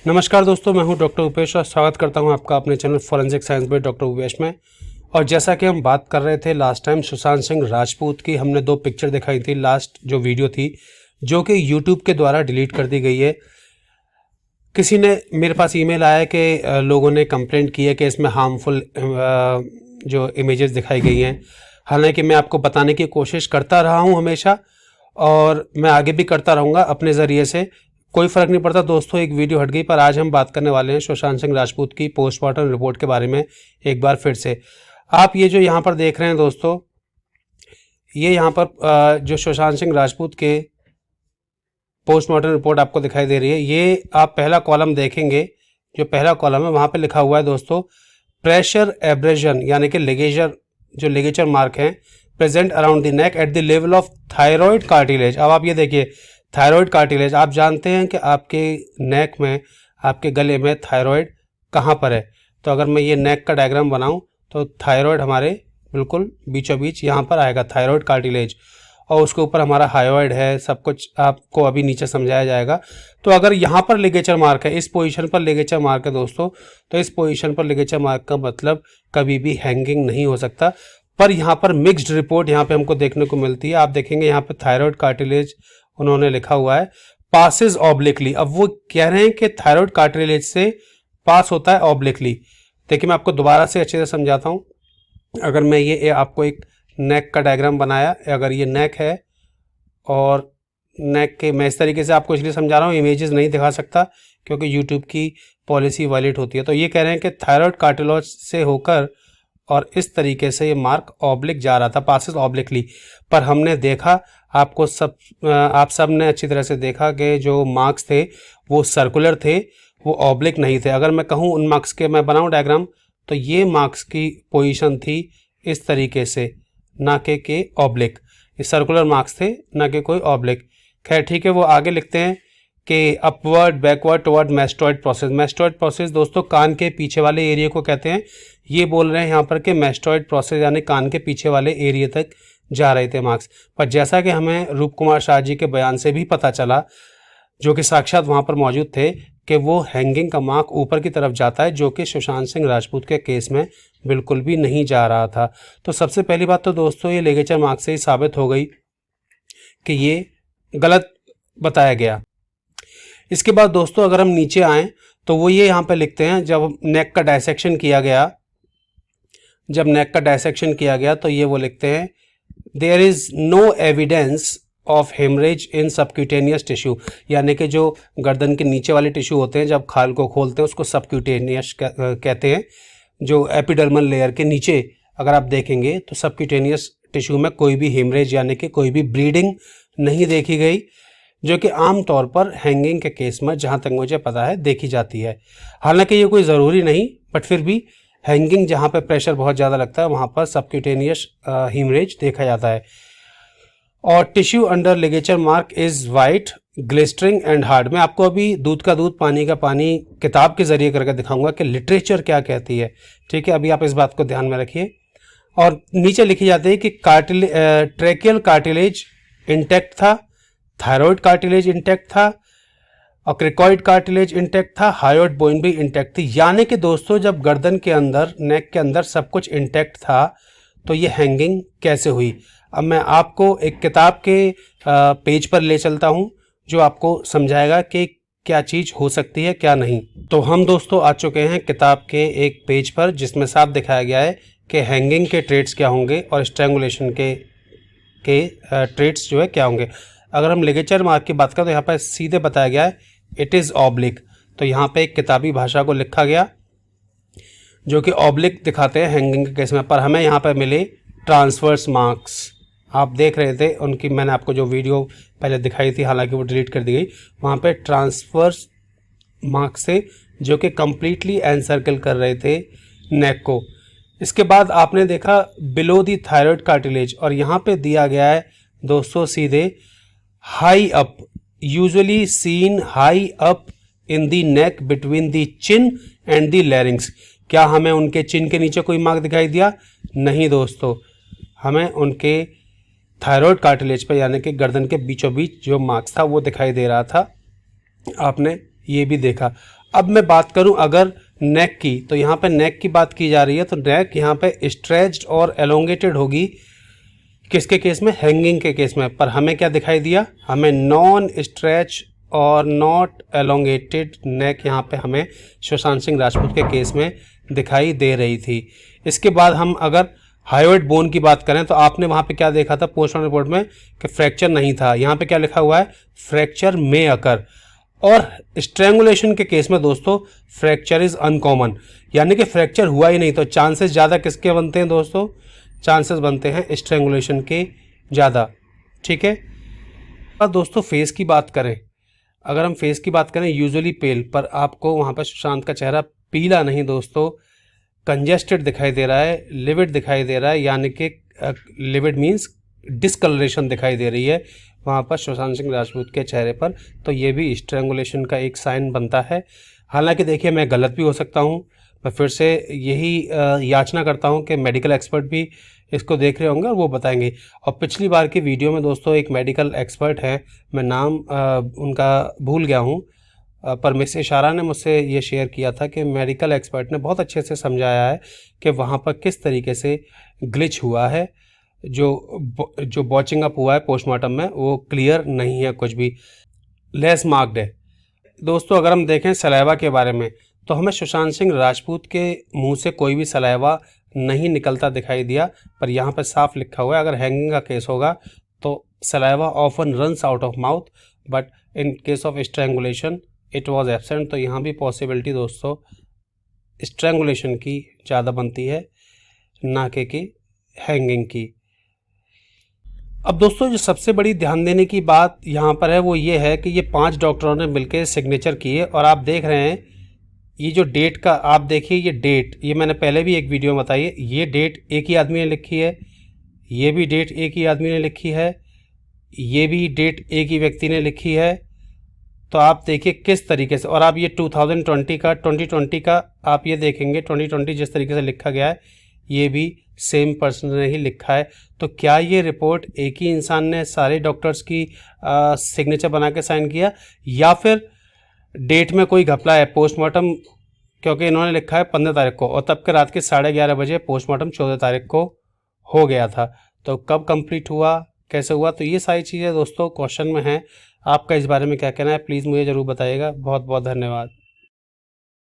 नमस्कार दोस्तों, मैं हूं डॉक्टर उपेश और स्वागत करता हूं आपका अपने channel forensic science by doctor Upesh में। और जैसा कि हम बात कर रहे थे लास्ट टाइम सुशांत सिंह राजपूत की, हमने 2 पिक्चर दिखाई थी लास्ट जो वीडियो थी, जो कि यूट्यूब के द्वारा डिलीट कर दी गई है। किसी ने मेरे पास ईमेल आया कि लोगों ने कंप्लेंट की है कि इसमें हार्मफुल जो इमेजेस दिखाई गई हैं। हालांकि मैं आपको बताने की कोशिश करता रहा हूं हमेशा, और मैं आगे भी करता रहूँगा अपने ज़रिए से। कोई फ़र्क नहीं पड़ता दोस्तों, एक वीडियो हट गई, पर आज हम बात करने वाले हैं सुशांत सिंह राजपूत की पोस्टमार्टम रिपोर्ट के बारे में एक बार फिर से। आप ये जो यहाँ पर देख रहे हैं दोस्तों, ये यहाँ पर जो सुशांत सिंह राजपूत के पोस्टमार्टम रिपोर्ट आपको दिखाई दे रही है, ये आप पहला कॉलम देखेंगे। जो पहला कॉलम है वहाँ पे लिखा हुआ है दोस्तों, प्रेशर एब्रेजन यानी कि लिगेचर, जो लिगेचर मार्क हैं present around the neck at the level of thyroid cartilage. अब आप ये देखिए, थायराइड कार्टिलेज, आप जानते हैं कि आपके नेक में, आपके गले में थायराइड कहाँ पर है। तो अगर मैं ये नेक का डायग्राम बनाऊं तो थायराइड हमारे बिल्कुल बीचों बीच यहाँ पर आएगा, थायराइड कार्टिलेज, और उसके ऊपर हमारा हाइड्रोइड है। सब कुछ आपको अभी नीचे समझाया जाएगा। तो अगर यहाँ पर लिगेचर मार्क है, इस पोजीशन पर लिगेचर मार्क है दोस्तों, तो इस पोजीशन पर लिगेचर मार्क का मतलब कभी भी हैंगिंग नहीं हो सकता। पर यहाँ पर मिक्स्ड रिपोर्ट यहाँ पे हमको देखने को मिलती है। आप देखेंगे यहाँ पे थायराइड कार्टिलेज उन्होंने लिखा हुआ है, पासिस ऑब्लिकली। अब वो कह रहे हैं कि थायराइड कार्टिलेज से पास होता है ऑब्लिकली। देखिए मैं आपको दोबारा से अच्छे से समझाता हूँ। अगर मैं ये आपको एक नेक का डायग्राम बनाया, अगर ये नेक है और नेक के, मैं इस तरीके से आपको इसलिए समझा रहा हूँ, इमेजेस नहीं दिखा सकता क्योंकि यूट्यूब की पॉलिसी वायलेट होती है। तो ये कह रहे हैं कि थायराइड कार्टिलेज से होकर और इस तरीके से ये मार्क ऑब्लिक जा रहा था, पासिस ऑब्लिकली। पर हमने देखा, आप सब ने अच्छी तरह से देखा कि जो मार्क्स थे वो सर्कुलर थे, वो ऑब्लिक नहीं थे। अगर मैं कहूँ उन मार्क्स के मैं बनाऊँ डायग्राम, तो ये मार्क्स की पोजीशन थी इस तरीके से, ना कि ऑब्लिक। ये सर्कुलर मार्क्स थे, ना कि कोई ऑब्लिक। खैर ठीक है, वो आगे लिखते हैं कि upward backward toward mastoid process. Mastoid process दोस्तों कान के पीछे वाले एरिया को कहते हैं। ये बोल रहे हैं यहाँ पर कि मैस्टॉइड प्रोसेस यानी कान के पीछे वाले एरिया तक जा रहे थे मार्क्स। पर जैसा कि हमें रूप कुमार शाह जी के बयान से भी पता चला, जो कि साक्षात वहाँ पर मौजूद थे, कि वो हैंगिंग का मार्क ऊपर की तरफ जाता है, जो कि सुशांत सिंह राजपूत के केस में बिल्कुल भी नहीं जा रहा था। तो सबसे पहली बात तो दोस्तों ये लिगेचर मार्क से ही साबित हो गई कि ये गलत बताया गया। इसके बाद दोस्तों अगर हम नीचे आएँ तो वो ये यहाँ पे लिखते हैं, जब नेक का डायसेक्शन किया गया, तो ये वो लिखते हैं, there is no evidence of haemorrhage in subcutaneous tissue. यानी कि जो गर्दन के नीचे वाले टिश्यू होते हैं, जब खाल को खोलते हैं उसको सबक्यूटेनियस कहते हैं। जो एपिडर्मल लेयर के नीचे अगर आप देखेंगे तो सबक्यूटेनियस टिश्यू में कोई भी हेमरेज यानी कि कोई भी ब्लीडिंग नहीं देखी गई, जो कि आमतौर पर हैंगिंग के केस में जहाँ तक मुझे पता है देखी जाती है। हालांकि ये कोई ज़रूरी नहीं, बट फिर भी हैंगिंग जहाँ पे प्रेशर बहुत ज़्यादा लगता है वहाँ पर सबक्यूटेनियस हेमरेज देखा जाता है। और tissue under ligature mark is white, ग्लिस्टरिंग and hard. मैं आपको अभी दूध का दूध पानी का पानी किताब के ज़रिए करके दिखाऊंगा कि लिटरेचर क्या कहती है। ठीक है, अभी आप इस बात को ध्यान में रखिए। और नीचे लिखी जाती है कि ट्रेकियल कार्टिलेज इंटैक्ट था, थायराइड कार्टिलेज इंटैक्ट था, और क्रिकॉइड कार्टिलेज इंटैक्ट था, हायोइड बोन भी इंटैक्ट थी। यानी कि दोस्तों जब गर्दन के अंदर, नेक के अंदर सब कुछ इंटैक्ट था, तो ये हैंगिंग कैसे हुई। अब मैं आपको एक किताब के पेज पर ले चलता हूँ, जो आपको समझाएगा कि क्या चीज़ हो सकती है क्या नहीं। तो हम दोस्तों आ चुके हैं किताब के एक पेज पर, जिसमें साफ दिखाया गया है कि हैंगिंग के ट्रेट्स क्या होंगे और स्ट्रैंगुलेशन के ट्रेट्स जो है क्या होंगे। अगर हम लिगेचर मार्क की बात करें तो यहाँ पर सीधे बताया गया है इट इज़ ऑब्लिक। तो यहाँ पे एक किताबी भाषा को लिखा गया जो कि ऑब्लिक दिखाते हैं हैंगिंग के केस में। पर हमें यहाँ पर मिले ट्रांसवर्स मार्क्स। आप देख रहे थे उनकी, मैंने आपको जो वीडियो पहले दिखाई थी, हालांकि वो डिलीट कर दी गई, वहाँ पे ट्रांसवर्स मार्क्स थे जो कि कम्प्लीटली एनसर्कल कर रहे थे नेक को। इसके बाद आपने देखा बिलो दी थायराइड कार्टिलेज, और यहाँ पे दिया गया है दोस्तों सीधे high up, usually scene high up in the neck between the chin and the लैरिंग्स। क्या हमें उनके चिन के नीचे कोई मार्क दिखाई दिया? नहीं दोस्तों, हमें उनके थायराइड कार्टिलेज पर यानी कि गर्दन के बीचों बीच जो मार्क्स था वो दिखाई दे रहा था। आपने ये भी देखा। अब मैं बात करूं अगर नेक की, तो यहाँ पे नेक की बात की जा रही है, तो नेक यहाँ पे स्ट्रेच्ड और एलोंगेटेड होगी किसके केस में, हैंगिंग के केस में। पर हमें क्या दिखाई दिया, हमें नॉन स्ट्रेच और नॉट एलोंगेटेड नेक यहाँ पे हमें सुशांत सिंह राजपूत के केस में दिखाई दे रही थी। इसके बाद हम अगर हायोइड बोन की बात करें तो आपने वहाँ पे क्या देखा था पोस्टमार्टम रिपोर्ट में कि फ्रैक्चर नहीं था। यहाँ पे क्या लिखा हुआ है, फ्रैक्चर में अकर। और स्ट्रैंगुलेशन के केस में दोस्तों फ्रैक्चर इज अनकॉमन, यानी कि फ्रैक्चर हुआ ही नहीं, तो चांसेस ज़्यादा किसके बनते हैं दोस्तों, चांसेस बनते हैं स्ट्रैंगुलेशन के ज़्यादा। ठीक है। अब दोस्तों फेस की बात करें, अगर हम फेस की बात करें यूजुअली पेल, पर आपको वहाँ पर सुशांत का चेहरा पीला नहीं दोस्तों, कंजेस्टेड दिखाई दे रहा है, लिविड दिखाई दे रहा है, यानी कि लिविड मीन्स डिसकलरेशन दिखाई दे रही है वहाँ पर सुशांत सिंह राजपूत के चेहरे पर। तो ये भी स्ट्रैंगुलेशन का एक साइन बनता है। हालांकि देखिए मैं गलत भी हो सकता हूँ, मैं फिर से यही याचना करता हूँ कि मेडिकल एक्सपर्ट भी इसको देख रहे होंगे और वो बताएंगे। और पिछली बार की वीडियो में दोस्तों एक मेडिकल एक्सपर्ट है, मैं नाम उनका भूल गया हूँ, पर मिस इशारा ने मुझसे ये शेयर किया था कि मेडिकल एक्सपर्ट ने बहुत अच्छे से समझाया है कि वहाँ पर किस तरीके से ग्लिच हुआ है, जो बॉचिंग अप हुआ है पोस्टमार्टम में वो क्लियर नहीं है कुछ भी, लेस मार्क्ड है। दोस्तों अगर हम देखें सलाइवा के बारे में, तो हमें सुशांत सिंह राजपूत के मुंह से कोई भी सलाइवा नहीं निकलता दिखाई दिया, पर यहाँ पर साफ लिखा हुआ है अगर हैंगिंग का केस होगा तो saliva often runs out of mouth, but in case of strangulation it was absent. तो यहाँ भी पॉसिबिलिटी दोस्तों स्ट्रैंगुलेशन की ज़्यादा बनती है, ना कि हैंगिंग की। अब दोस्तों जो सबसे बड़ी ध्यान देने की बात यहाँ पर है वो ये है कि ये 5 डॉक्टरों ने मिलकर सिग्नेचर किए, और आप देख रहे हैं ये जो डेट का आप देखिए, ये डेट ये मैंने पहले भी एक वीडियो में बताई है, ये डेट एक ही आदमी ने लिखी है, ये भी डेट एक ही आदमी ने लिखी है, ये भी डेट एक ही व्यक्ति ने लिखी है। तो आप देखिए किस तरीके से, और आप ये 2020 का आप ये देखेंगे 2020 जिस तरीके से लिखा गया है ये भी सेम पर्सन ने ही लिखा है। तो क्या ये रिपोर्ट एक ही इंसान ने सारे डॉक्टर्स की सिग्नेचर बना के साइन किया, या फिर डेट में कोई घपला है पोस्टमार्टम, क्योंकि इन्होंने लिखा है 15 तारीख को और तब के रात के 11:30 बजे पोस्टमार्टम 14 तारीख को हो गया था। तो कब कंप्लीट हुआ, कैसे हुआ, तो ये सारी चीज़ें दोस्तों क्वेश्चन में हैं। आपका इस बारे में क्या कहना है प्लीज़ मुझे ज़रूर बताइएगा। बहुत बहुत धन्यवाद।